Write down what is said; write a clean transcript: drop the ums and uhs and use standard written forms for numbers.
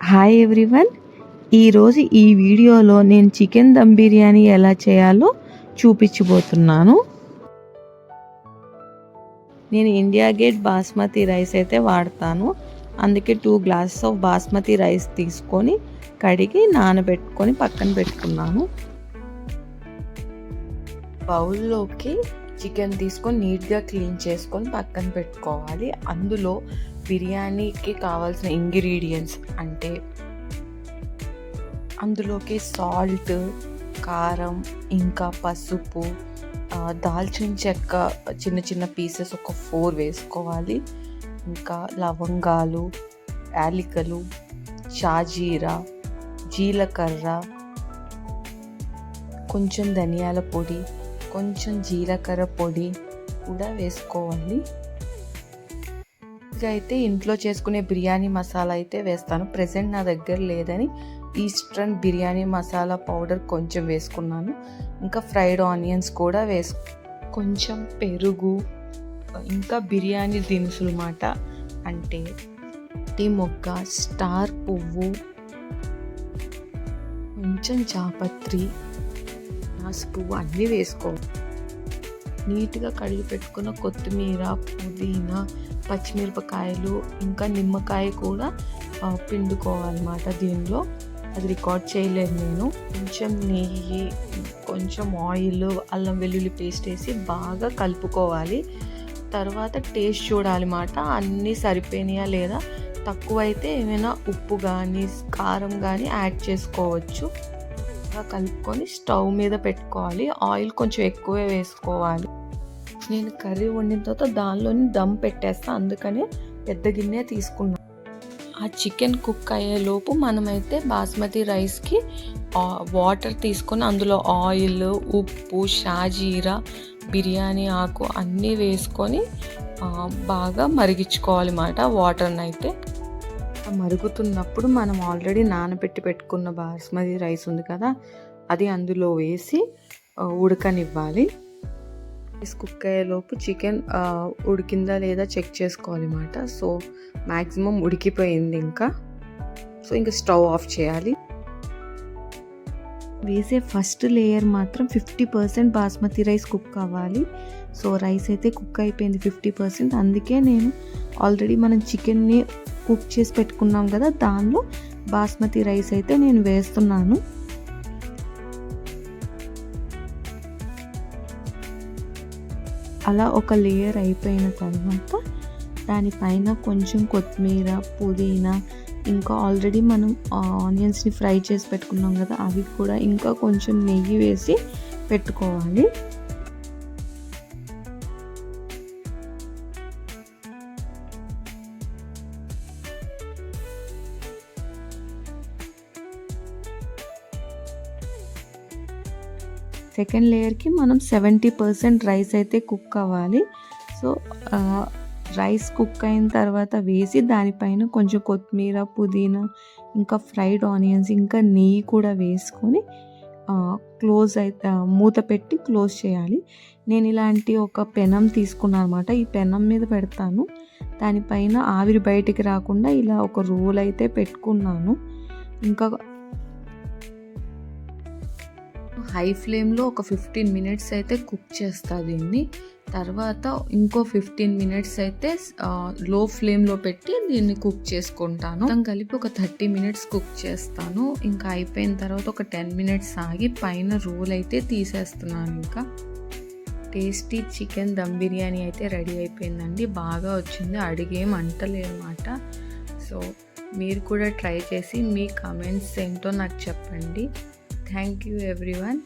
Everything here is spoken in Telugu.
హాయ్ ఎవ్రీవన్, ఈరోజు ఈ వీడియోలో నేను చికెన్ దమ్ బిర్యానీ ఎలా చేయాలో చూపించబోతున్నాను. నేను ఇండియా గేట్ బాస్మతి రైస్ అయితే వాడతాను. అందుకే 2 గ్లాసెస్ ఆఫ్ బాస్మతి రైస్ తీసుకొని కడిగి నానబెట్టుకొని పక్కన పెట్టుకున్నాను. బౌల్లోకి చికెన్ తీసుకొని నీట్గా క్లీన్ చేసుకొని పక్కన పెట్టుకోవాలి. అందులో బిర్యానీకి కావాల్సిన ఇంగ్రీడియంట్స్ అంటే అందులోకి సాల్ట్, కారం, ఇంకా పసుపు, దాల్చిన చెక్క చిన్న చిన్న పీసెస్ ఒక 4 వేసుకోవాలి. ఇంకా లవంగాలు, యాలకులు, షాజీరా, జీలకర్ర, కొంచెం ధనియాల పొడి, కొంచెం జీలకర్ర పొడి కూడా వేసుకోవాలి. అయితే ఇంట్లో చేసుకునే బిర్యానీ మసాలా అయితే వేస్తాను. ప్రెసెంట్ నా దగ్గర లేదని ఈస్టర్న్ బిర్యానీ మసాలా పౌడర్ కొంచెం వేసుకున్నాను. ఇంకా ఫ్రైడ్ ఆనియన్స్ కూడా కొంచెం పెరుగు, ఇంకా బిర్యానీ దినుసులు మాట అంటే టీ మొగ్గ, స్టార్ పువ్వు, కొంచెం జాపత్రి, పువ్వు అన్నీ వేసుకోవాలి. నీట్గా కడిగి పెట్టుకున్న కొత్తిమీర, పుదీనా, పచ్చిమిరపకాయలు, ఇంకా నిమ్మకాయ కూడా పిండుకోవాలన్నమాట. దీనిలో అది రికార్డ్ చేయలేదు నేను. కొంచెం నెయ్యి, కొంచెం ఆయిల్, అల్లం వెల్లుల్లి పేస్ట్ వేసి బాగా కలుపుకోవాలి. తర్వాత టేస్ట్ చూడాలి మాట, అన్నీ సరిపోయినాయా లేదా, తక్కువైతే ఏమైనా ఉప్పు కానీ కారం కానీ యాడ్ చేసుకోవచ్చు. కలుపుకొని స్టవ్ మీద పెట్టుకోవాలి. ఆయిల్ కొంచెం ఎక్కువే వేసుకోవాలి. నేను కర్రీ వండిన తర్వాత దానిలోని దమ్ పెట్టేస్తాను, అందుకనే పెద్ద గిన్నె తీసుకున్నాను. ఆ చికెన్ కుక్ అయ్యేలోపు మనమైతే బాస్మతి రైస్కి వాటర్ తీసుకొని అందులో ఆయిల్, ఉప్పు, షాజీరా, బిర్యానీ ఆకు అన్నీ వేసుకొని బాగా మరిగించుకోవాలి అన్నమాట. వాటర్ని అయితే మరుగుతున్నప్పుడు మనం ఆల్రెడీ నానబెట్టి పెట్టుకున్న బాస్మతి రైస్ ఉంది కదా, అది అందులో వేసి ఉడకనివ్వాలి. రైస్ కుక్ అయ్యేలోపు చికెన్ ఉడికిందా లేదా చెక్ చేసుకోవాలి అన్నమాట. సో మ్యాక్సిమం ఉడికిపోయింది ఇంకా. సో ఇంకా స్టవ్ ఆఫ్ చేయాలి. వేసే ఫస్ట్ లేయర్ మాత్రం 50% బాస్మతి రైస్ కుక్ అవ్వాలి. సో రైస్ అయితే కుక్ అయిపోయింది 50%. అందుకే నేను ఆల్రెడీ మనం చికెన్ని కుక్ చేసి పెట్టుకున్నాం కదా, దానిలో బాస్మతి రైస్ అయితే నేను వేస్తున్నాను. అలా ఒక లేయర్ అయిపోయిన తర్వాత దానిపైన కొంచెం కొత్తిమీర, పుదీనా, ఇంకా ఆల్రెడీ మనం ఆనియన్స్ని ఫ్రై చేసి పెట్టుకున్నాం కదా, అవి కూడా ఇంకా కొంచెం నెయ్యి వేసి పెట్టుకోవాలి. సెకండ్ లేయర్కి మనం 70% రైస్ అయితే కుక్ అవ్వాలి. సో రైస్ కుక్ అయిన తర్వాత వేసి దానిపైన కొంచెం కొత్తిమీర, పుదీనా, ఇంకా ఫ్రైడ్ ఆనియన్స్, ఇంకా నెయ్యి కూడా వేసుకొని క్లోజ్ అయితే మూత పెట్టి క్లోజ్ చేయాలి. నేను ఇలాంటి ఒక పెనం తీసుకున్నాను అనమాట. ఈ పెనం మీద పెడతాను. దానిపైన ఆవిరి బయటికి రాకుండా ఇలా ఒక రోల్ అయితే పెట్టుకున్నాను. ఇంకా హై ఫ్లేమ్లో ఒక 15 మినిట్స్ అయితే కుక్ చేస్తా దీన్ని. తర్వాత ఇంకో 15 మినిట్స్ అయితే లో ఫ్లేమ్లో పెట్టి దీన్ని కుక్ చేసుకుంటాను. మొత్తం కలిపి ఒక 30 మినిట్స్ కుక్ చేస్తాను. ఇంకా అయిపోయిన తర్వాత ఒక 10 మినిట్స్ ఆగి పైన రోల్ అయితే తీసేస్తున్నాను. ఇంకా టేస్టీ చికెన్ దమ్ బిర్యానీ అయితే రెడీ అయిపోయిందండి. బాగా వచ్చింది, అడిగేం అంటలేదన్నమాట. సో మీరు కూడా ట్రై చేసి మీ కామెంట్స్ ఏంటో నాకు చెప్పండి. Thank you everyone.